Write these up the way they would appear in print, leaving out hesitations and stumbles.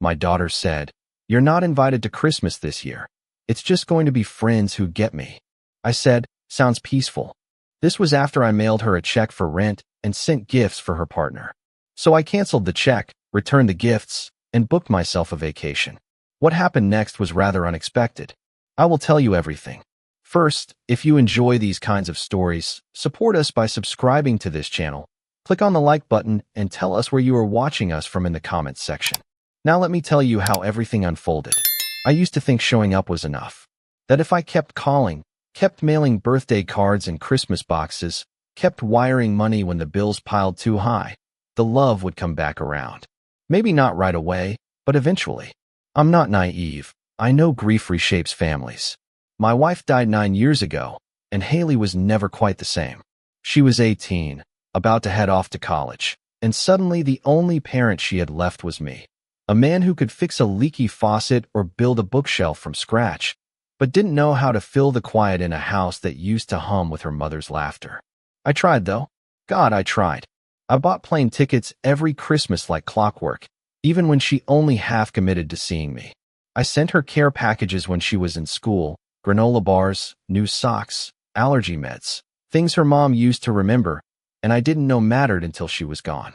My daughter said, "You're not invited to Christmas this year. It's just going to be friends who get me." I said, "Sounds peaceful." This was after I mailed her a check for rent and sent gifts for her partner. So I canceled the check, returned the gifts, and booked myself a vacation. What happened next was rather unexpected. I will tell you everything. First, if you enjoy these kinds of stories, support us by subscribing to this channel. Click on the like button and tell us where you are watching us from in the comments section. Now let me tell you how everything unfolded. I used to think showing up was enough. That if I kept calling, kept mailing birthday cards and Christmas boxes, kept wiring money when the bills piled too high, the love would come back around. Maybe not right away, but eventually. I'm not naive. I know grief reshapes families. My wife died 9 years ago, and Haley was never quite the same. She was 18, about to head off to college, and suddenly the only parent she had left was me. A man who could fix a leaky faucet or build a bookshelf from scratch, but didn't know how to fill the quiet in a house that used to hum with her mother's laughter. I tried, though. God, I tried. I bought plane tickets every Christmas like clockwork, even when she only half committed to seeing me. I sent her care packages when she was in school, granola bars, new socks, allergy meds, things her mom used to remember, and I didn't know mattered until she was gone.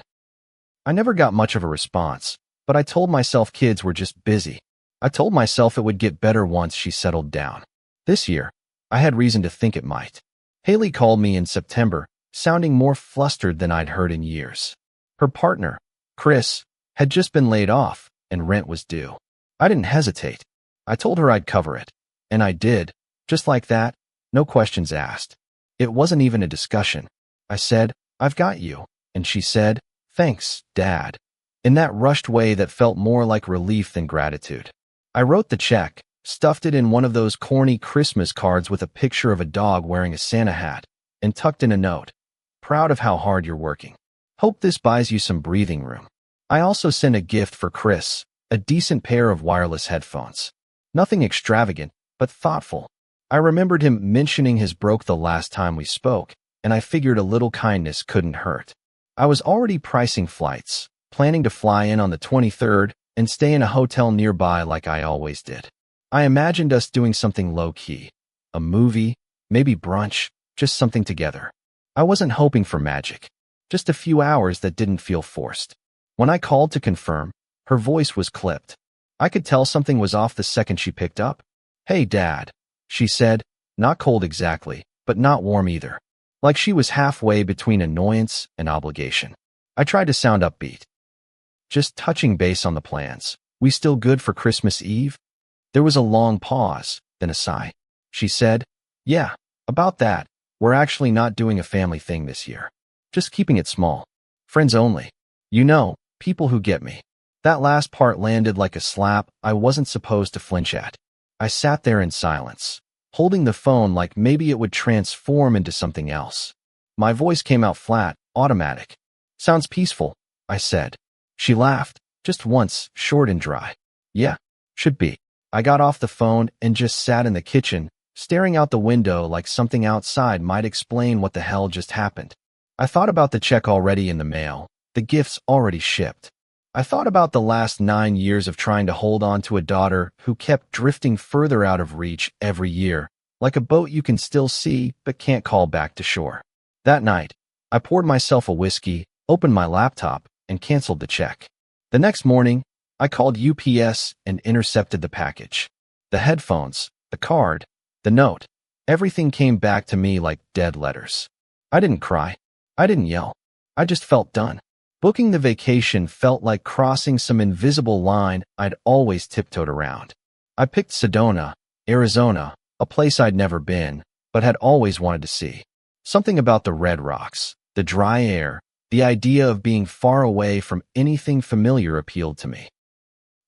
I never got much of a response, but I told myself kids were just busy. I told myself it would get better once she settled down. This year, I had reason to think it might. Haley called me in September, sounding more flustered than I'd heard in years. Her partner, Chris, had just been laid off, and rent was due. I didn't hesitate. I told her I'd cover it. And I did, just like that, no questions asked. It wasn't even a discussion. I said, "I've got you," and she said, "Thanks, Dad," in that rushed way that felt more like relief than gratitude. I wrote the check, stuffed it in one of those corny Christmas cards with a picture of a dog wearing a Santa hat, and tucked in a note. "Proud of how hard you're working. Hope this buys you some breathing room." I also sent a gift for Chris, a decent pair of wireless headphones. Nothing extravagant, but thoughtful. I remembered him mentioning his broke the last time we spoke, and I figured a little kindness couldn't hurt. I was already pricing flights, planning to fly in on the 23rd and stay in a hotel nearby like I always did. I imagined us doing something low-key. A movie, maybe brunch, just something together. I wasn't hoping for magic, just a few hours that didn't feel forced. When I called to confirm, her voice was clipped. I could tell something was off the second she picked up. "Hey, Dad," she said, not cold exactly, but not warm either. Like she was halfway between annoyance and obligation. I tried to sound upbeat. "Just touching base on the plans. We still good for Christmas Eve?" There was a long pause, then a sigh. She said, "Yeah, about that. We're actually not doing a family thing this year. Just keeping it small. Friends only. You know, people who get me." That last part landed like a slap I wasn't supposed to flinch at. I sat there in silence, holding the phone like maybe it would transform into something else. My voice came out flat, automatic. "Sounds peaceful," I said. She laughed, just once, short and dry. "Yeah, should be." I got off the phone and just sat in the kitchen, staring out the window like something outside might explain what the hell just happened. I thought about the check already in the mail, the gifts already shipped. I thought about the last 9 years of trying to hold on to a daughter who kept drifting further out of reach every year, like a boat you can still see but can't call back to shore. That night, I poured myself a whiskey, opened my laptop, and canceled the check. The next morning, I called UPS and intercepted the package. The headphones, the card, the note, everything came back to me like dead letters. I didn't cry. I didn't yell. I just felt done. Booking the vacation felt like crossing some invisible line I'd always tiptoed around. I picked Sedona, Arizona, a place I'd never been, but had always wanted to see. Something about the red rocks, the dry air, the idea of being far away from anything familiar appealed to me.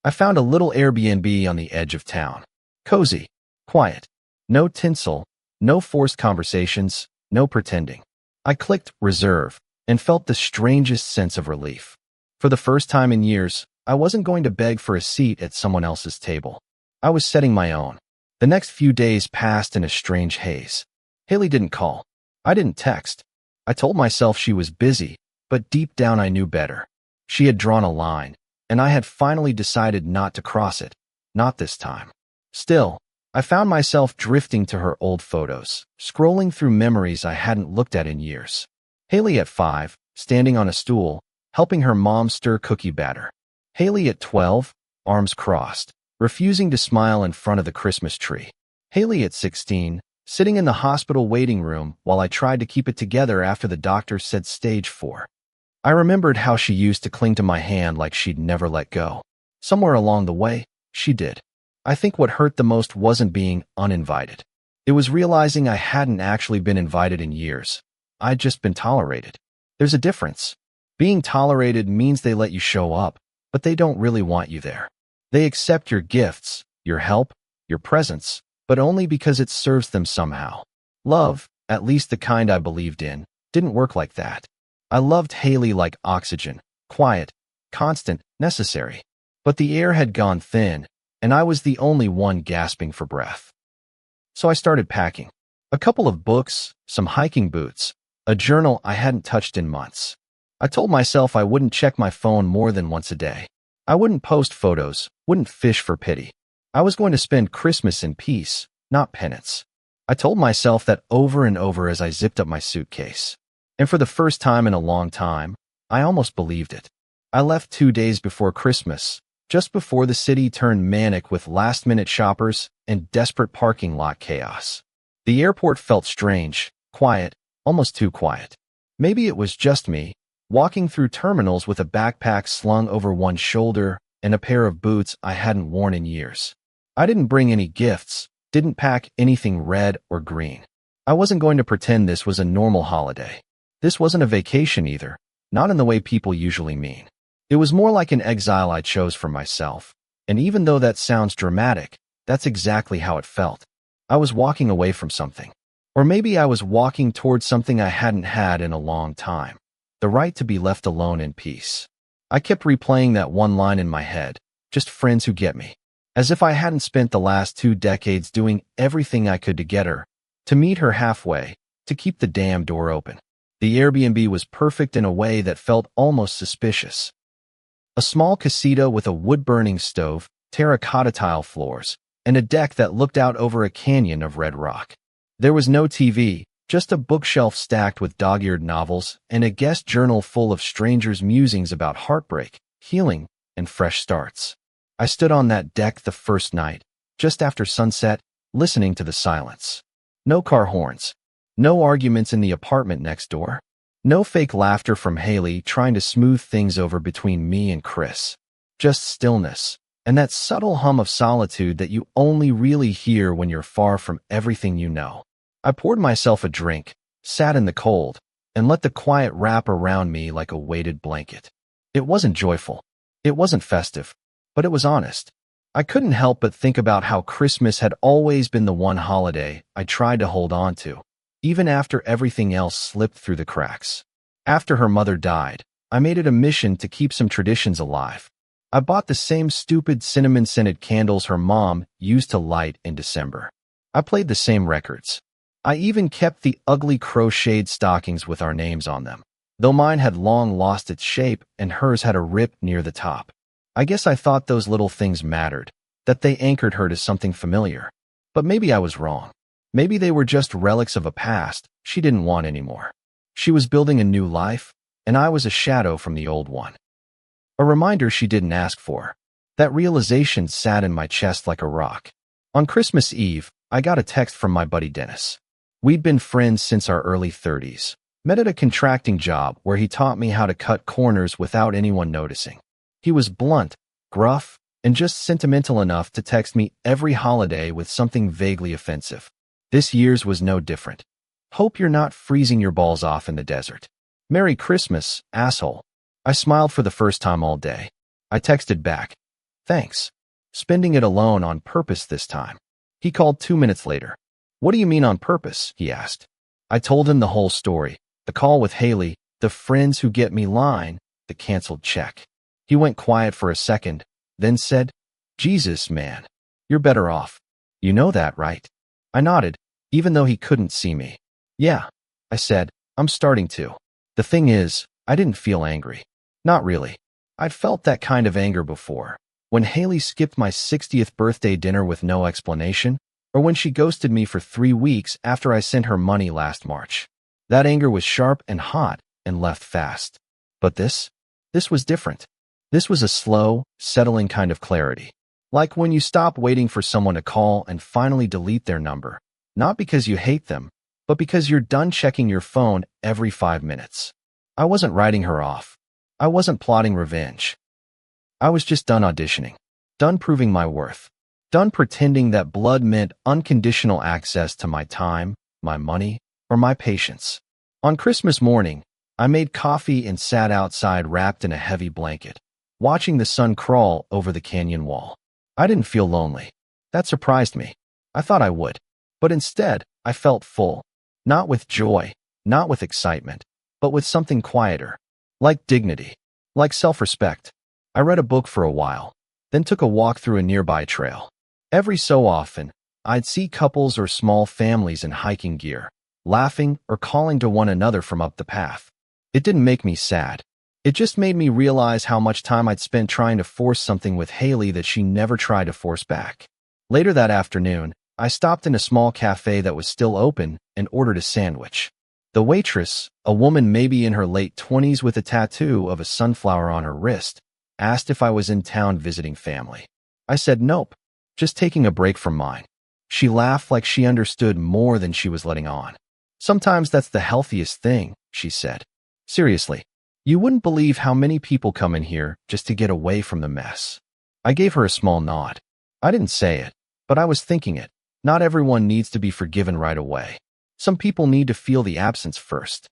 I found a little Airbnb on the edge of town. Cozy, quiet, no tinsel, no forced conversations, no pretending. I clicked reserve and felt the strangest sense of relief. For the first time in years, I wasn't going to beg for a seat at someone else's table. I was setting my own. The next few days passed in a strange haze. Haley didn't call. I didn't text. I told myself she was busy, but deep down I knew better. She had drawn a line, and I had finally decided not to cross it. Not this time. Still, I found myself drifting to her old photos, scrolling through memories I hadn't looked at in years. Haley at 5, standing on a stool, helping her mom stir cookie batter. Haley at 12, arms crossed, refusing to smile in front of the Christmas tree. Haley at 16, sitting in the hospital waiting room while I tried to keep it together after the doctor said stage 4. I remembered how she used to cling to my hand like she'd never let go. Somewhere along the way, she did. I think what hurt the most wasn't being uninvited. It was realizing I hadn't actually been invited in years. I'd just been tolerated. There's a difference. Being tolerated means they let you show up, but they don't really want you there. They accept your gifts, your help, your presence, but only because it serves them somehow. Love, at least the kind I believed in, didn't work like that. I loved Haley like oxygen, quiet, constant, necessary. But the air had gone thin, and I was the only one gasping for breath. So I started packing. A couple of books, some hiking boots, a journal I hadn't touched in months. I told myself I wouldn't check my phone more than once a day. I wouldn't post photos, wouldn't fish for pity. I was going to spend Christmas in peace, not penance. I told myself that over and over as I zipped up my suitcase. And for the first time in a long time, I almost believed it. I left 2 days before Christmas, just before the city turned manic with last-minute shoppers and desperate parking lot chaos. The airport felt strange, quiet, almost too quiet. Maybe it was just me, walking through terminals with a backpack slung over one shoulder and a pair of boots I hadn't worn in years. I didn't bring any gifts, didn't pack anything red or green. I wasn't going to pretend this was a normal holiday. This wasn't a vacation either, not in the way people usually mean. It was more like an exile I chose for myself, and even though that sounds dramatic, that's exactly how it felt. I was walking away from something. Or maybe I was walking towards something I hadn't had in a long time. The right to be left alone in peace. I kept replaying that one line in my head, just friends who get me. As if I hadn't spent the last 2 decades doing everything I could to get her, to meet her halfway, to keep the damn door open. The Airbnb was perfect in a way that felt almost suspicious. A small casita with a wood-burning stove, terracotta tile floors, and a deck that looked out over a canyon of red rock. There was no TV, just a bookshelf stacked with dog-eared novels and a guest journal full of strangers' musings about heartbreak, healing, and fresh starts. I stood on that deck the first night, just after sunset, listening to the silence. No car horns. No arguments in the apartment next door. No fake laughter from Haley trying to smooth things over between me and Chris. Just stillness, and that subtle hum of solitude that you only really hear when you're far from everything you know. I poured myself a drink, sat in the cold, and let the quiet wrap around me like a weighted blanket. It wasn't joyful. It wasn't festive, but it was honest. I couldn't help but think about how Christmas had always been the one holiday I tried to hold on to, even after everything else slipped through the cracks. After her mother died, I made it a mission to keep some traditions alive. I bought the same stupid cinnamon-scented candles her mom used to light in December. I played the same records. I even kept the ugly crocheted stockings with our names on them, though mine had long lost its shape and hers had a rip near the top. I guess I thought those little things mattered, that they anchored her to something familiar. But maybe I was wrong. Maybe they were just relics of a past she didn't want anymore. She was building a new life, and I was a shadow from the old one. A reminder she didn't ask for. That realization sat in my chest like a rock. On Christmas Eve, I got a text from my buddy Dennis. We'd been friends since our early 30s, met at a contracting job where he taught me how to cut corners without anyone noticing. He was blunt, gruff, and just sentimental enough to text me every holiday with something vaguely offensive. This year's was no different. Hope you're not freezing your balls off in the desert. Merry Christmas, asshole. I smiled for the first time all day. I texted back. Thanks. Spending it alone on purpose this time. He called 2 minutes later. What do you mean on purpose? He asked. I told him the whole story. The call with Haley, the friends who get me line, the canceled check. He went quiet for a second, then said, Jesus, man. You're better off. You know that, right? I nodded, even though he couldn't see me. Yeah, I said, I'm starting to. The thing is, I didn't feel angry. Not really. I'd felt that kind of anger before. When Haley skipped my 60th birthday dinner with no explanation, or when she ghosted me for 3 weeks after I sent her money last March. That anger was sharp and hot and left fast. But this was different. This was a slow, settling kind of clarity. Like when you stop waiting for someone to call and finally delete their number. Not because you hate them, but because you're done checking your phone every 5 minutes. I wasn't writing her off. I wasn't plotting revenge. I was just done auditioning. Done proving my worth. Done pretending that blood meant unconditional access to my time, my money, or my patience. On Christmas morning, I made coffee and sat outside wrapped in a heavy blanket, watching the sun crawl over the canyon wall. I didn't feel lonely. That surprised me. I thought I would. But instead, I felt full. Not with joy, not with excitement, but with something quieter. Like dignity. Like self-respect. I read a book for a while, then took a walk through a nearby trail. Every so often, I'd see couples or small families in hiking gear, laughing or calling to one another from up the path. It didn't make me sad. It just made me realize how much time I'd spent trying to force something with Haley that she never tried to force back. Later that afternoon, I stopped in a small cafe that was still open and ordered a sandwich. The waitress, a woman maybe in her late 20s with a tattoo of a sunflower on her wrist, asked if I was in town visiting family. I said nope, just taking a break from mine. She laughed like she understood more than she was letting on. Sometimes that's the healthiest thing, she said. Seriously, you wouldn't believe how many people come in here just to get away from the mess. I gave her a small nod. I didn't say it, but I was thinking it. Not everyone needs to be forgiven right away. Some people need to feel the absence first.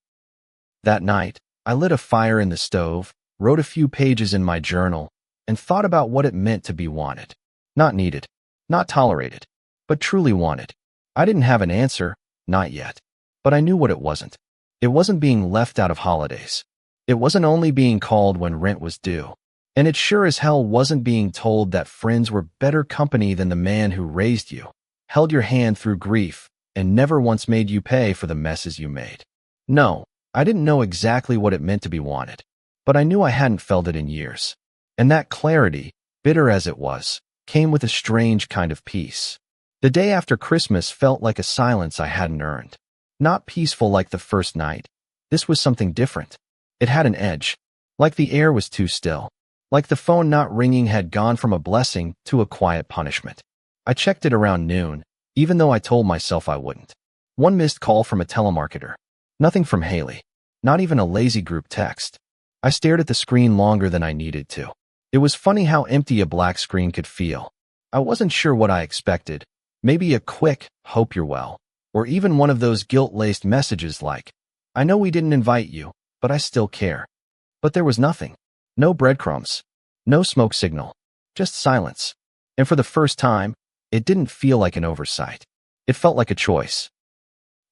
That night, I lit a fire in the stove, wrote a few pages in my journal, and thought about what it meant to be wanted. Not needed, not tolerated, but truly wanted. I didn't have an answer, not yet. But I knew what it wasn't. It wasn't being left out of holidays. It wasn't only being called when rent was due. And it sure as hell wasn't being told that friends were better company than the man who raised you, held your hand through grief, and never once made you pay for the messes you made. No, I didn't know exactly what it meant to be wanted, but I knew I hadn't felt it in years. And that clarity, bitter as it was, came with a strange kind of peace. The day after Christmas felt like a silence I hadn't earned. Not peaceful like the first night. This was something different. It had an edge. Like the air was too still. Like the phone not ringing had gone from a blessing to a quiet punishment. I checked it around noon, even though I told myself I wouldn't. One missed call from a telemarketer. Nothing from Haley. Not even a lazy group text. I stared at the screen longer than I needed to. It was funny how empty a black screen could feel. I wasn't sure what I expected. Maybe a quick, hope you're well. Or even one of those guilt-laced messages like, I know we didn't invite you, but I still care. But there was nothing. No breadcrumbs. No smoke signal. Just silence. And for the first time, it didn't feel like an oversight. It felt like a choice.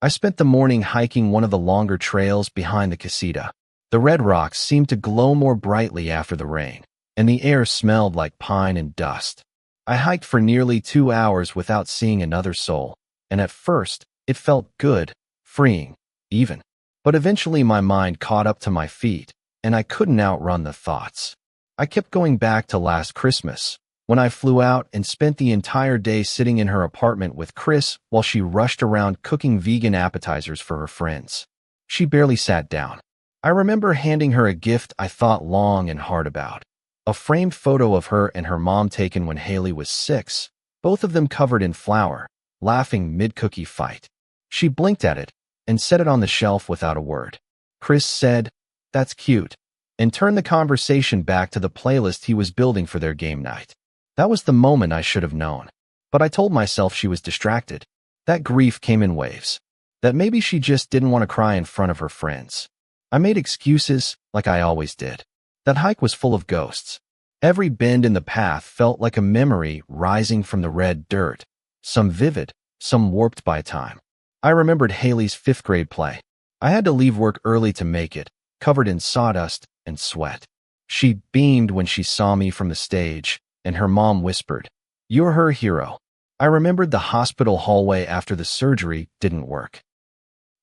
I spent the morning hiking one of the longer trails behind the casita. The red rocks seemed to glow more brightly after the rain, and the air smelled like pine and dust. I hiked for nearly 2 hours without seeing another soul, and at first, it felt good, freeing, even. But eventually my mind caught up to my feet, and I couldn't outrun the thoughts. I kept going back to last Christmas, when I flew out and spent the entire day sitting in her apartment with Chris while she rushed around cooking vegan appetizers for her friends. She barely sat down. I remember handing her a gift I thought long and hard about. A framed photo of her and her mom taken when Haley was 6, both of them covered in flour, laughing mid-cookie fight. She blinked at it and set it on the shelf without a word. Chris said, "That's cute," and turned the conversation back to the playlist he was building for their game night. That was the moment I should have known. But I told myself she was distracted. That grief came in waves. That maybe she just didn't want to cry in front of her friends. I made excuses, like I always did. That hike was full of ghosts. Every bend in the path felt like a memory rising from the red dirt. Some vivid, some warped by time. I remembered Haley's 5th grade play. I had to leave work early to make it, covered in sawdust and sweat. She beamed when she saw me from the stage, and her mom whispered, "You're her hero." I remembered the hospital hallway after the surgery didn't work.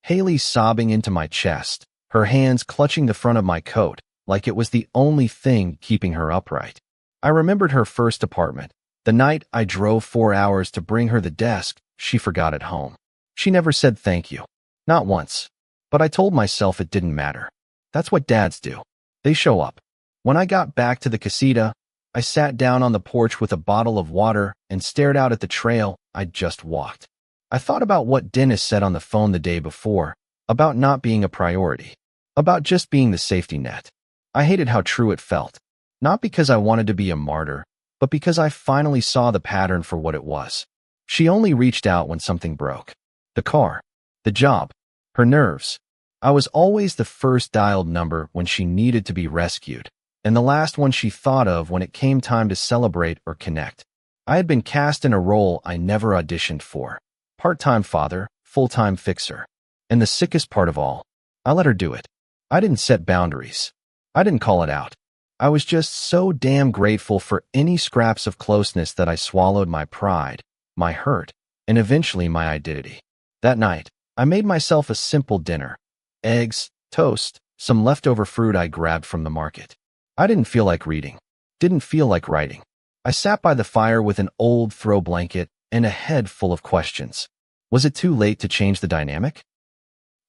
Haley sobbing into my chest, her hands clutching the front of my coat, like it was the only thing keeping her upright. I remembered her first apartment, the night I drove 4 hours to bring her the desk she forgot at home. She never said thank you. Not once. But I told myself it didn't matter. That's what dads do. They show up. When I got back to the casita, I sat down on the porch with a bottle of water and stared out at the trail I'd just walked. I thought about what Dennis said on the phone the day before, about not being a priority, about just being the safety net. I hated how true it felt, not because I wanted to be a martyr, but because I finally saw the pattern for what it was. She only reached out when something broke. The car, the job, her nerves. I was always the first dialed number when she needed to be rescued, and the last one she thought of when it came time to celebrate or connect. I had been cast in a role I never auditioned for. Part-time father, full-time fixer. And the sickest part of all, I let her do it. I didn't set boundaries. I didn't call it out. I was just so damn grateful for any scraps of closeness that I swallowed my pride, my hurt, and eventually my identity. That night, I made myself a simple dinner. Eggs, toast, some leftover fruit I grabbed from the market. I didn't feel like reading. Didn't feel like writing. I sat by the fire with an old throw blanket and a head full of questions. Was it too late to change the dynamic?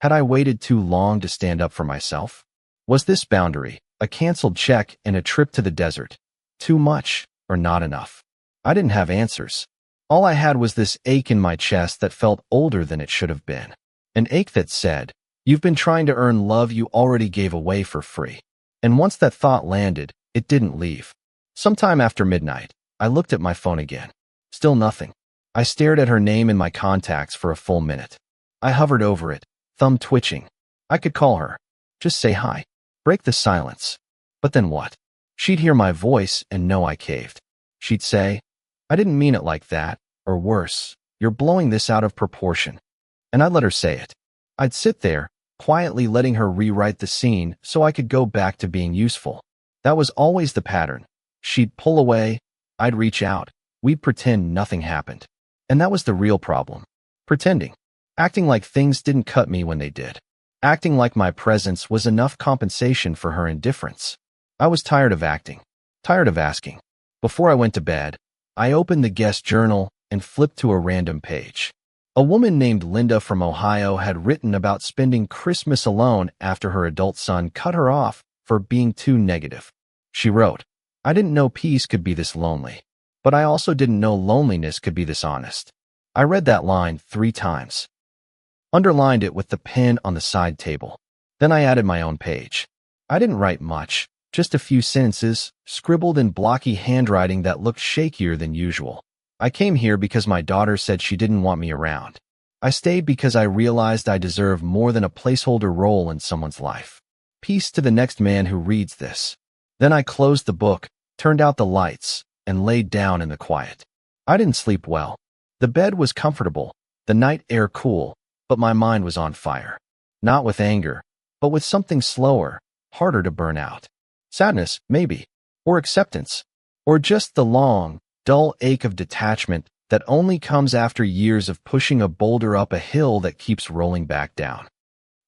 Had I waited too long to stand up for myself? Was this boundary, a canceled check and a trip to the desert, too much or not enough? I didn't have answers. All I had was this ache in my chest that felt older than it should have been. An ache that said, "You've been trying to earn love you already gave away for free." And once that thought landed, it didn't leave. Sometime after midnight, I looked at my phone again. Still nothing. I stared at her name in my contacts for a full minute. I hovered over it, thumb twitching. I could call her. Just say hi. Break the silence. But then what? She'd hear my voice and know I caved. She'd say, "I didn't mean it like that," or worse, "You're blowing this out of proportion." And I'd let her say it. I'd sit there, quietly letting her rewrite the scene so I could go back to being useful. That was always the pattern. She'd pull away, I'd reach out, we'd pretend nothing happened. And that was the real problem. Pretending. Acting like things didn't cut me when they did. Acting like my presence was enough compensation for her indifference. I was tired of acting. Tired of asking. Before I went to bed, I opened the guest journal and flipped to a random page. A woman named Linda from Ohio had written about spending Christmas alone after her adult son cut her off for being too negative. She wrote, "I didn't know peace could be this lonely, but I also didn't know loneliness could be this honest." I read that line 3 times. Underlined it with the pen on the side table. Then I added my own page. I didn't write much, just a few sentences, scribbled in blocky handwriting that looked shakier than usual. I came here because my daughter said she didn't want me around. I stayed because I realized I deserve more than a placeholder role in someone's life. Peace to the next man who reads this. Then I closed the book, turned out the lights, and laid down in the quiet. I didn't sleep well. The bed was comfortable, the night air cool, but my mind was on fire. Not with anger, but with something slower, harder to burn out. Sadness, maybe, or acceptance, or just the long, dull ache of detachment that only comes after years of pushing a boulder up a hill that keeps rolling back down.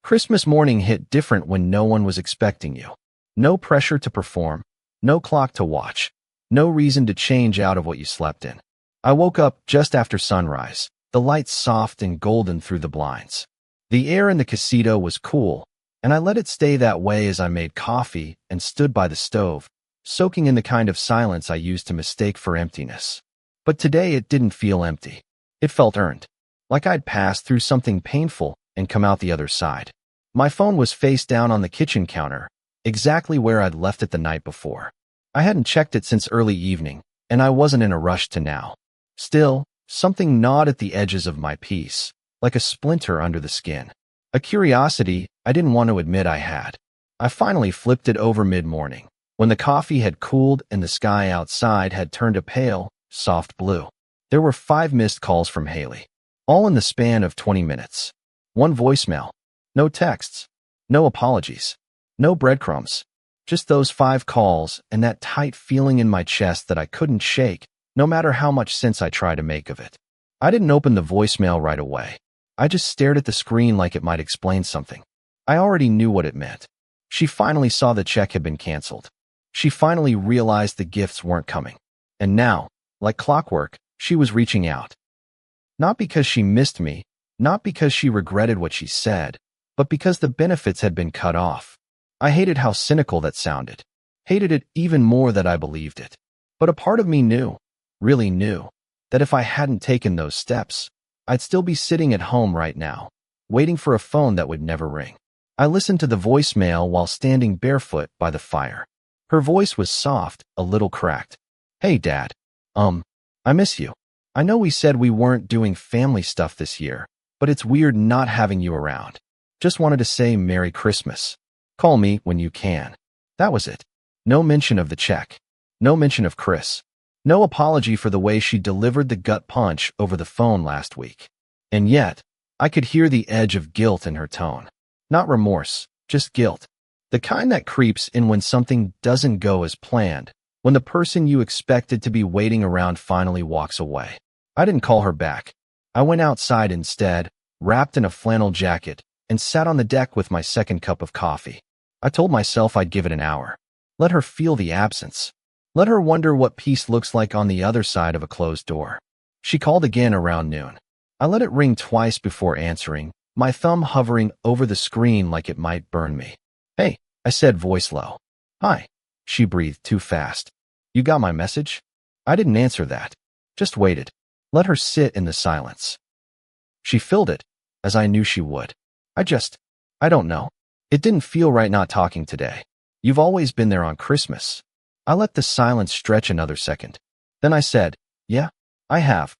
Christmas morning hit different when no one was expecting you. No pressure to perform, no clock to watch, no reason to change out of what you slept in. I woke up just after sunrise, the lights soft and golden through the blinds. The air in the casita was cool, and I let it stay that way as I made coffee and stood by the stove, soaking in the kind of silence I used to mistake for emptiness. But today it didn't feel empty. It felt earned, like I'd passed through something painful and come out the other side. My phone was face down on the kitchen counter, exactly where I'd left it the night before. I hadn't checked it since early evening, and I wasn't in a rush to now. Still, something gnawed at the edges of my peace, like a splinter under the skin. A curiosity I didn't want to admit I had. I finally flipped it over mid-morning, when the coffee had cooled and the sky outside had turned a pale, soft blue. There were 5 missed calls from Haley, all in the span of 20 minutes. 1 voicemail. No texts. No apologies. No breadcrumbs. Just those 5 calls and that tight feeling in my chest that I couldn't shake, no matter how much sense I tried to make of it. I didn't open the voicemail right away. I just stared at the screen like it might explain something. I already knew what it meant. She finally saw the check had been canceled. She finally realized the gifts weren't coming. And now, like clockwork, she was reaching out. Not because she missed me, not because she regretted what she said, but because the benefits had been cut off. I hated how cynical that sounded. Hated it even more that I believed it. But a part of me knew, really knew, that if I hadn't taken those steps, I'd still be sitting at home right now, waiting for a phone that would never ring. I listened to the voicemail while standing barefoot by the fire. Her voice was soft, a little cracked. "Hey, Dad. I miss you. I know we said we weren't doing family stuff this year, but it's weird not having you around. Just wanted to say Merry Christmas. Call me when you can." That was it. No mention of the check. No mention of Chris. No apology for the way she delivered the gut punch over the phone last week. And yet, I could hear the edge of guilt in her tone. Not remorse, just guilt. The kind that creeps in when something doesn't go as planned, when the person you expected to be waiting around finally walks away. I didn't call her back. I went outside instead, wrapped in a flannel jacket, and sat on the deck with my second cup of coffee. I told myself I'd give it an hour. Let her feel the absence. Let her wonder what peace looks like on the other side of a closed door. She called again around noon. I let it ring twice before answering, my thumb hovering over the screen like it might burn me. "Hey," I said, voice low. "Hi." She breathed too fast. "You got my message?" I didn't answer that. Just waited. Let her sit in the silence. She filled it, as I knew she would. I don't know. It didn't feel right not talking today. You've always been there on Christmas. I let the silence stretch another second. Then I said, "Yeah, I have."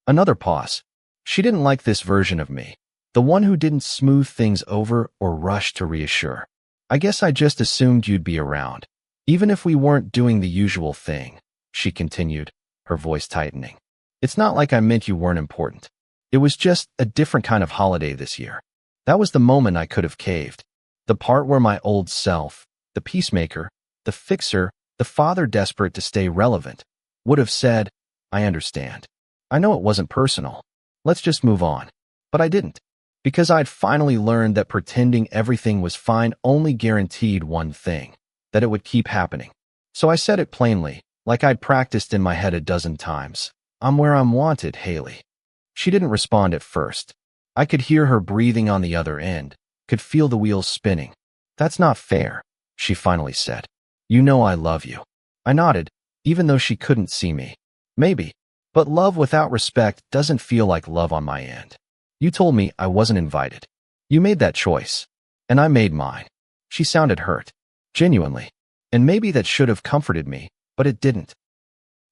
Another pause. She didn't like this version of me, the one who didn't smooth things over or rush to reassure. "I guess I just assumed you'd be around, even if we weren't doing the usual thing," she continued, her voice tightening. "It's not like I meant you weren't important. It was just a different kind of holiday this year." That was the moment I could have caved. The part where my old self, the peacemaker, the fixer, the father desperate to stay relevant, would have said, "I understand. I know it wasn't personal. Let's just move on." But I didn't. Because I'd finally learned that pretending everything was fine only guaranteed one thing, that it would keep happening. So I said it plainly, like I'd practiced in my head a dozen times. "I'm where I'm wanted, Haley." She didn't respond at first. I could hear her breathing on the other end, could feel the wheels spinning. "That's not fair," she finally said. "You know I love you." I nodded, even though she couldn't see me. "Maybe. But love without respect doesn't feel like love on my end. You told me I wasn't invited. You made that choice. And I made mine." She sounded hurt. Genuinely. And maybe that should have comforted me, but it didn't.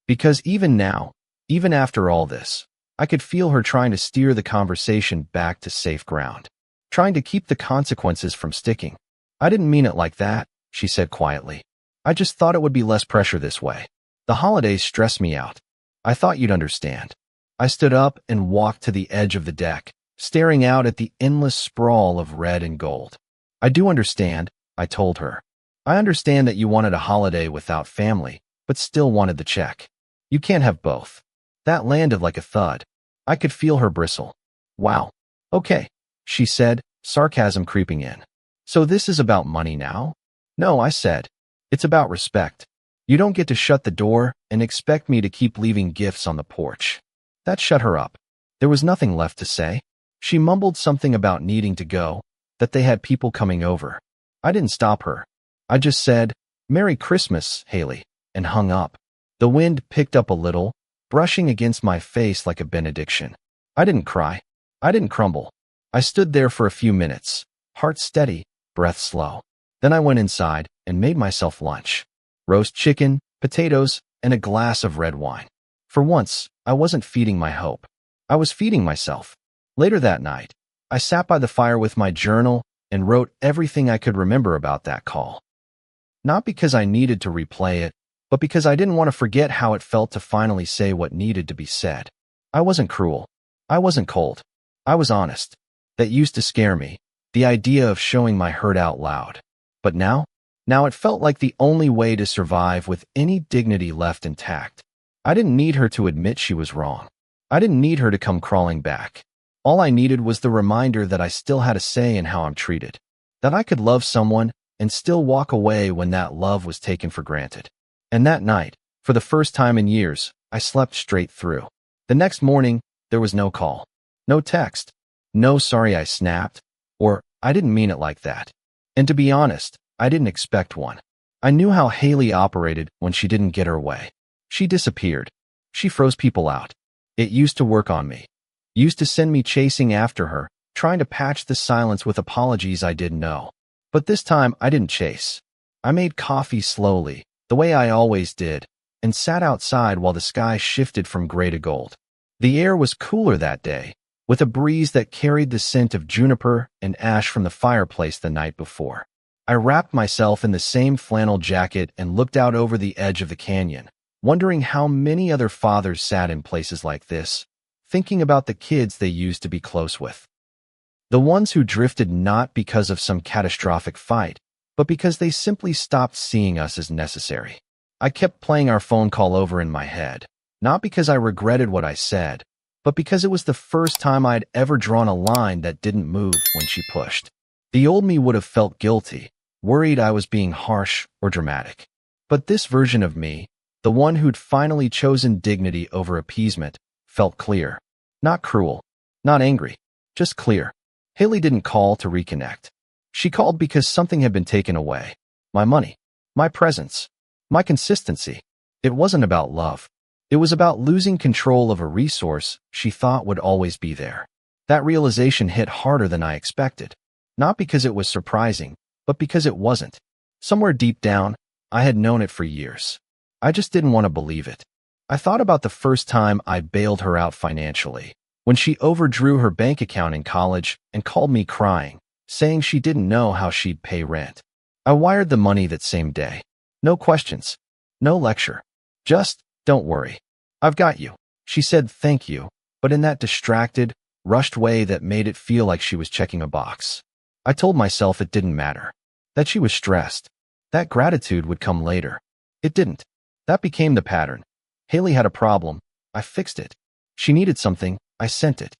Because even now, even after all this, I could feel her trying to steer the conversation back to safe ground. Trying to keep the consequences from sticking. "I didn't mean it like that," she said quietly. "I just thought it would be less pressure this way. The holidays stress me out. I thought you'd understand." I stood up and walked to the edge of the deck, staring out at the endless sprawl of red and gold. "I do understand," I told her. "I understand that you wanted a holiday without family, but still wanted the check. You can't have both." That landed like a thud. I could feel her bristle. "Wow. Okay," she said, sarcasm creeping in. "So this is about money now?" "No," I said. "It's about respect. You don't get to shut the door and expect me to keep leaving gifts on the porch." That shut her up. There was nothing left to say. She mumbled something about needing to go, that they had people coming over. I didn't stop her. I just said, "Merry Christmas, Haley," and hung up. The wind picked up a little, brushing against my face like a benediction. I didn't cry. I didn't crumble. I stood there for a few minutes, heart steady, breath slow. Then I went inside and made myself lunch. Roast chicken, potatoes, and a glass of red wine. For once, I wasn't feeding my hope. I was feeding myself. Later that night, I sat by the fire with my journal and wrote everything I could remember about that call. Not because I needed to replay it, but because I didn't want to forget how it felt to finally say what needed to be said. I wasn't cruel. I wasn't cold. I was honest. That used to scare me, the idea of showing my hurt out loud. But now it felt like the only way to survive with any dignity left intact. I didn't need her to admit she was wrong. I didn't need her to come crawling back. All I needed was the reminder that I still had a say in how I'm treated. That I could love someone and still walk away when that love was taken for granted. And that night, for the first time in years, I slept straight through. The next morning, there was no call, no text, no sorry I snapped, or I didn't mean it like that. And to be honest, I didn't expect one. I knew how Haley operated when she didn't get her way. She disappeared. She froze people out. It used to work on me. Used to send me chasing after her, trying to patch the silence with apologies I didn't know. But this time, I didn't chase. I made coffee slowly, the way I always did, and sat outside while the sky shifted from gray to gold. The air was cooler that day, with a breeze that carried the scent of juniper and ash from the fireplace the night before. I wrapped myself in the same flannel jacket and looked out over the edge of the canyon, wondering how many other fathers sat in places like this, thinking about the kids they used to be close with. The ones who drifted not because of some catastrophic fight, but because they simply stopped seeing us as necessary. I kept playing our phone call over in my head, not because I regretted what I said, but because it was the first time I'd ever drawn a line that didn't move when she pushed. The old me would have felt guilty, worried I was being harsh or dramatic. But this version of me, the one who'd finally chosen dignity over appeasement, felt clear. Not cruel, not angry, just clear. Haley didn't call to reconnect. She called because something had been taken away. My money, my presence, my consistency. It wasn't about love. It was about losing control of a resource she thought would always be there. That realization hit harder than I expected. Not because it was surprising, but because it wasn't. Somewhere deep down, I had known it for years. I just didn't want to believe it. I thought about the first time I bailed her out financially, when she overdrew her bank account in college and called me crying, saying she didn't know how she'd pay rent. I wired the money that same day. No questions. No lecture. Just, don't worry. I've got you. She said thank you, but in that distracted, rushed way that made it feel like she was checking a box. I told myself it didn't matter. That she was stressed. That gratitude would come later. It didn't. That became the pattern. Haley had a problem. I fixed it. She needed something. I sent it.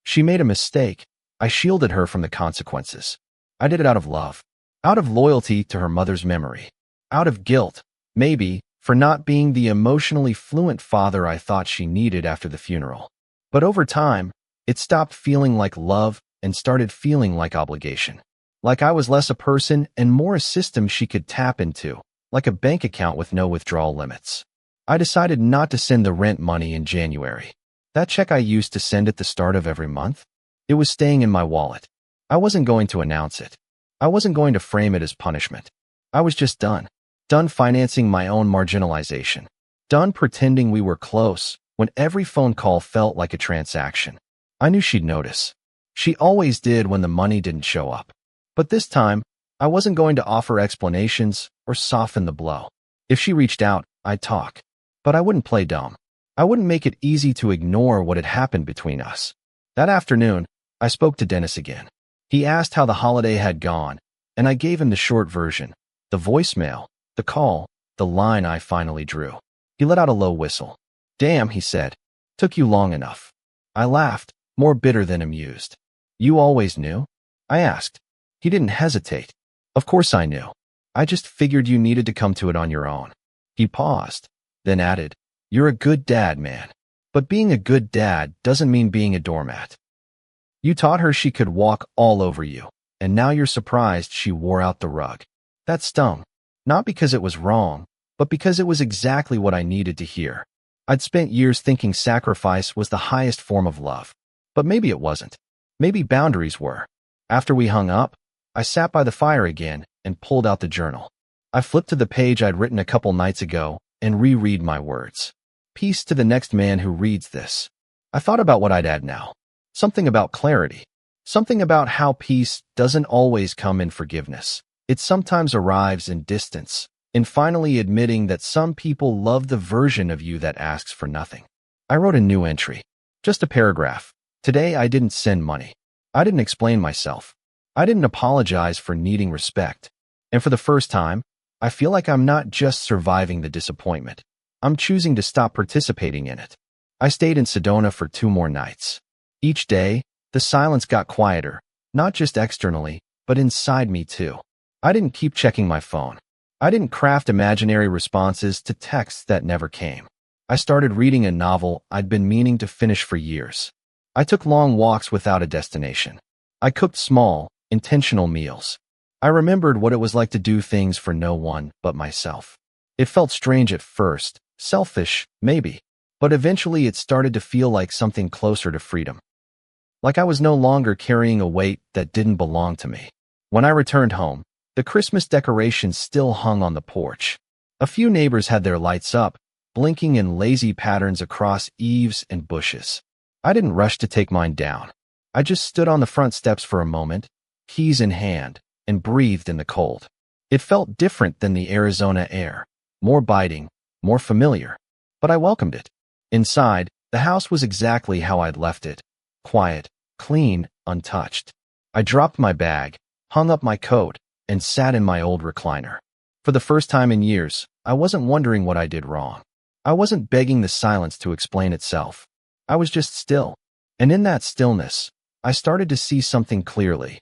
She made a mistake. I shielded her from the consequences. I did it out of love. Out of loyalty to her mother's memory. Out of guilt, maybe, for not being the emotionally fluent father I thought she needed after the funeral. But over time, it stopped feeling like love and started feeling like obligation. Like I was less a person and more a system she could tap into, like a bank account with no withdrawal limits. I decided not to send the rent money in January. That check I used to send at the start of every month? It was staying in my wallet. I wasn't going to announce it. I wasn't going to frame it as punishment. I was just done. Done financing my own marginalization. Done pretending we were close when every phone call felt like a transaction. I knew she'd notice. She always did when the money didn't show up. But this time, I wasn't going to offer explanations or soften the blow. If she reached out, I'd talk. But I wouldn't play dumb. I wouldn't make it easy to ignore what had happened between us. That afternoon, I spoke to Dennis again. He asked how the holiday had gone, and I gave him the short version, the voicemail, the call, the line I finally drew. He let out a low whistle. Damn, he said. Took you long enough. I laughed, more bitter than amused. You always knew? I asked. He didn't hesitate. Of course I knew. I just figured you needed to come to it on your own. He paused, then added, You're a good dad, man. But being a good dad doesn't mean being a doormat. You taught her she could walk all over you, and now you're surprised she wore out the rug. That stung. Not because it was wrong, but because it was exactly what I needed to hear. I'd spent years thinking sacrifice was the highest form of love. But maybe it wasn't. Maybe boundaries were. After we hung up, I sat by the fire again and pulled out the journal. I flipped to the page I'd written a couple nights ago and reread my words. Peace to the next man who reads this. I thought about what I'd add now. Something about clarity. Something about how peace doesn't always come in forgiveness. It sometimes arrives in distance, in finally admitting that some people love the version of you that asks for nothing. I wrote a new entry. Just a paragraph. Today I didn't send money. I didn't explain myself. I didn't apologize for needing respect. And for the first time, I feel like I'm not just surviving the disappointment. I'm choosing to stop participating in it. I stayed in Sedona for 2 more nights. Each day, the silence got quieter, not just externally, but inside me too. I didn't keep checking my phone. I didn't craft imaginary responses to texts that never came. I started reading a novel I'd been meaning to finish for years. I took long walks without a destination. I cooked small, intentional meals. I remembered what it was like to do things for no one but myself. It felt strange at first, selfish, maybe, but eventually it started to feel like something closer to freedom. Like I was no longer carrying a weight that didn't belong to me. When I returned home, the Christmas decorations still hung on the porch. A few neighbors had their lights up, blinking in lazy patterns across eaves and bushes. I didn't rush to take mine down. I just stood on the front steps for a moment, keys in hand, and breathed in the cold. It felt different than the Arizona air, more biting, more familiar, but I welcomed it. Inside, the house was exactly how I'd left it, quiet, clean, untouched. I dropped my bag, hung up my coat, and sat in my old recliner. For the first time in years, I wasn't wondering what I did wrong. I wasn't begging the silence to explain itself. I was just still. And in that stillness, I started to see something clearly.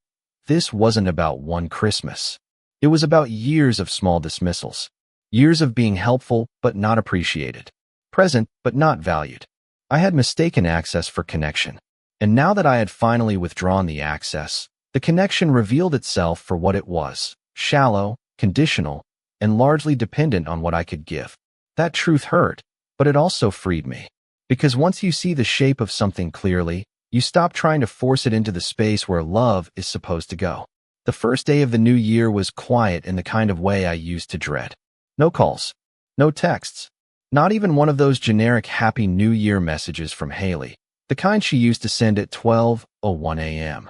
This wasn't about one Christmas. It was about years of small dismissals. Years of being helpful but not appreciated. Present but not valued. I had mistaken access for connection. And now that I had finally withdrawn the access, the connection revealed itself for what it was. Shallow, conditional, and largely dependent on what I could give. That truth hurt, but it also freed me. Because once you see the shape of something clearly, you stop trying to force it into the space where love is supposed to go. The first day of the new year was quiet in the kind of way I used to dread. No calls, no texts, not even one of those generic Happy New Year messages from Haley, the kind she used to send at 12:01 a.m.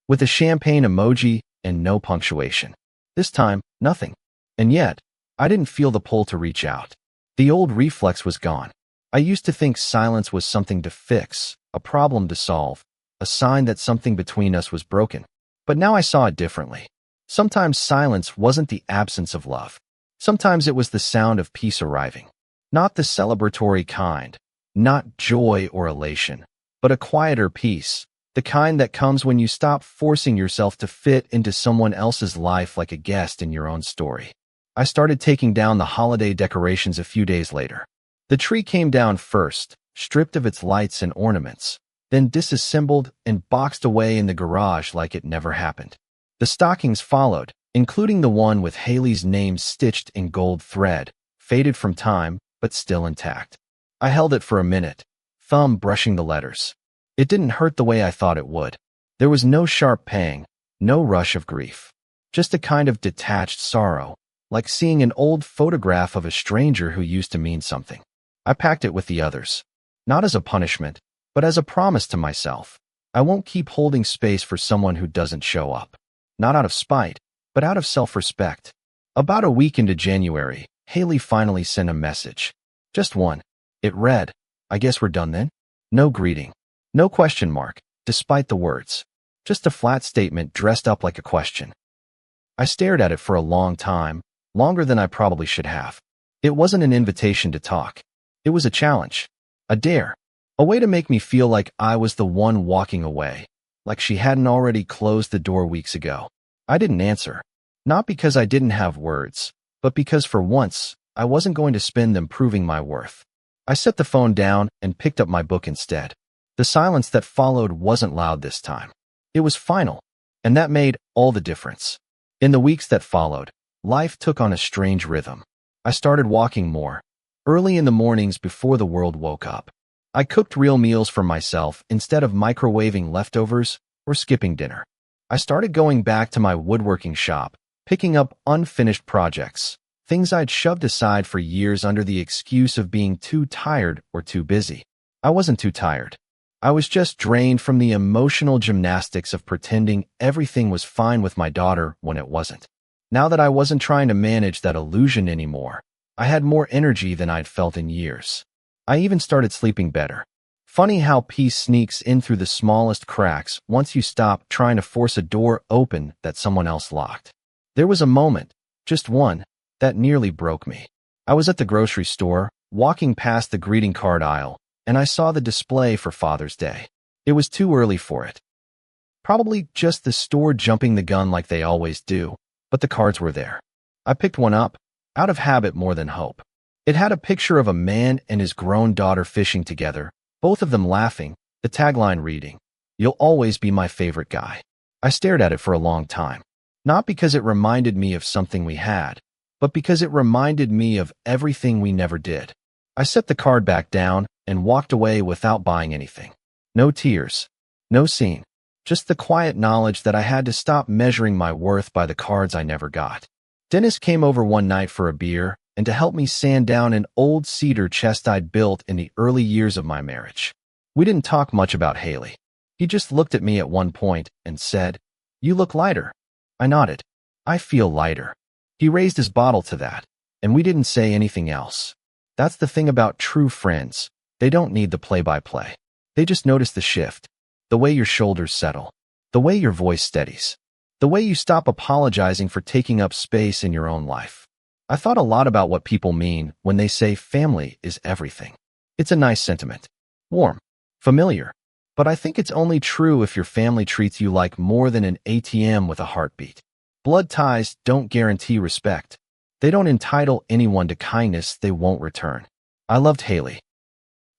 with a champagne emoji and no punctuation. This time, nothing. And yet, I didn't feel the pull to reach out. The old reflex was gone. I used to think silence was something to fix, a problem to solve, a sign that something between us was broken. But now I saw it differently. Sometimes silence wasn't the absence of love. Sometimes it was the sound of peace arriving. Not the celebratory kind, not joy or elation, but a quieter peace, the kind that comes when you stop forcing yourself to fit into someone else's life like a guest in your own story. I started taking down the holiday decorations a few days later. The tree came down first, stripped of its lights and ornaments, then disassembled and boxed away in the garage like it never happened. The stockings followed, including the one with Haley's name stitched in gold thread, faded from time, but still intact. I held it for a minute, thumb brushing the letters. It didn't hurt the way I thought it would. There was no sharp pang, no rush of grief. Just a kind of detached sorrow, like seeing an old photograph of a stranger who used to mean something. I packed it with the others. Not as a punishment, but as a promise to myself. I won't keep holding space for someone who doesn't show up. Not out of spite, but out of self-respect. About a week into January, Haley finally sent a message. Just one. It read, "I guess we're done then?" No greeting. No question mark, despite the words. Just a flat statement dressed up like a question. I stared at it for a long time, longer than I probably should have. It wasn't an invitation to talk. It was a challenge. A dare. A way to make me feel like I was the one walking away, like she hadn't already closed the door weeks ago. I didn't answer. Not because I didn't have words, but because for once, I wasn't going to spend them proving my worth. I set the phone down and picked up my book instead. The silence that followed wasn't loud this time. It was final, and that made all the difference. In the weeks that followed, life took on a strange rhythm. I started walking more, early in the mornings before the world woke up. I cooked real meals for myself instead of microwaving leftovers or skipping dinner. I started going back to my woodworking shop, picking up unfinished projects, things I'd shoved aside for years under the excuse of being too tired or too busy. I wasn't too tired. I was just drained from the emotional gymnastics of pretending everything was fine with my daughter when it wasn't. Now that I wasn't trying to manage that illusion anymore, I had more energy than I'd felt in years. I even started sleeping better. Funny how peace sneaks in through the smallest cracks once you stop trying to force a door open that someone else locked. There was a moment, just one, that nearly broke me. I was at the grocery store, walking past the greeting card aisle, and I saw the display for Father's Day. It was too early for it. Probably just the store jumping the gun like they always do, but the cards were there. I picked one up, out of habit more than hope. It had a picture of a man and his grown daughter fishing together, both of them laughing, the tagline reading, "You'll always be my favorite guy." I stared at it for a long time, not because it reminded me of something we had, but because it reminded me of everything we never did. I set the card back down and walked away without buying anything. No tears, no scene, just the quiet knowledge that I had to stop measuring my worth by the cards I never got. Dennis came over one night for a beer and to help me sand down an old cedar chest I'd built in the early years of my marriage. We didn't talk much about Haley. He just looked at me at one point and said, "You look lighter." I nodded. "I feel lighter." He raised his bottle to that, and we didn't say anything else. That's the thing about true friends. They don't need the play-by-play. They just notice the shift, the way your shoulders settle, the way your voice steadies, the way you stop apologizing for taking up space in your own life. I thought a lot about what people mean when they say family is everything. It's a nice sentiment, warm, familiar, but I think it's only true if your family treats you like more than an ATM with a heartbeat. Blood ties don't guarantee respect. They don't entitle anyone to kindness they won't return. I loved Haley.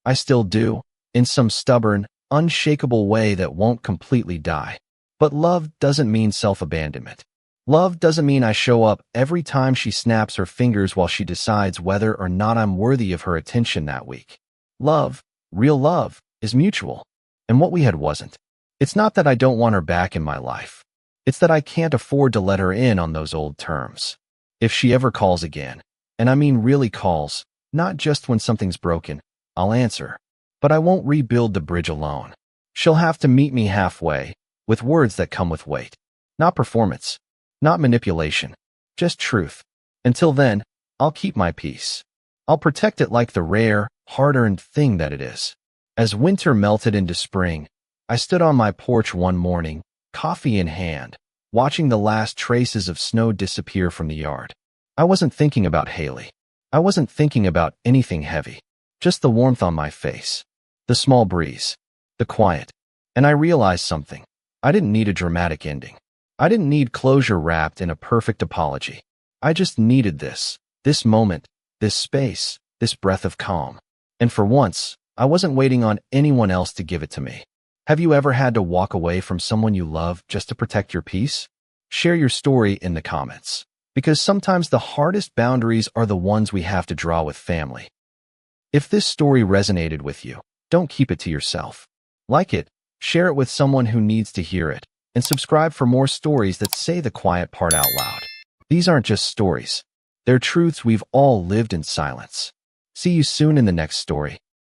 I still do, in some stubborn, unshakable way that won't completely die. But love doesn't mean self-abandonment. Love doesn't mean I show up every time she snaps her fingers while she decides whether or not I'm worthy of her attention that week. Love, real love, is mutual. And what we had wasn't. It's not that I don't want her back in my life. It's that I can't afford to let her in on those old terms. If she ever calls again, and I mean really calls, not just when something's broken, I'll answer. But I won't rebuild the bridge alone. She'll have to meet me halfway, with words that come with weight. Not performance, not manipulation, just truth. Until then, I'll keep my peace. I'll protect it like the rare, hard-earned thing that it is. As winter melted into spring, I stood on my porch one morning, coffee in hand, watching the last traces of snow disappear from the yard. I wasn't thinking about Haley. I wasn't thinking about anything heavy. Just the warmth on my face, the small breeze, the quiet. And I realized something. I didn't need a dramatic ending. I didn't need closure wrapped in a perfect apology. I just needed this moment, this space, this breath of calm. And for once, I wasn't waiting on anyone else to give it to me. Have you ever had to walk away from someone you love just to protect your peace? Share your story in the comments, because sometimes the hardest boundaries are the ones we have to draw with family. If this story resonated with you, don't keep it to yourself. Like it, share it with someone who needs to hear it, and subscribe for more stories that say the quiet part out loud. These aren't just stories. They're truths we've all lived in silence. See you soon in the next story.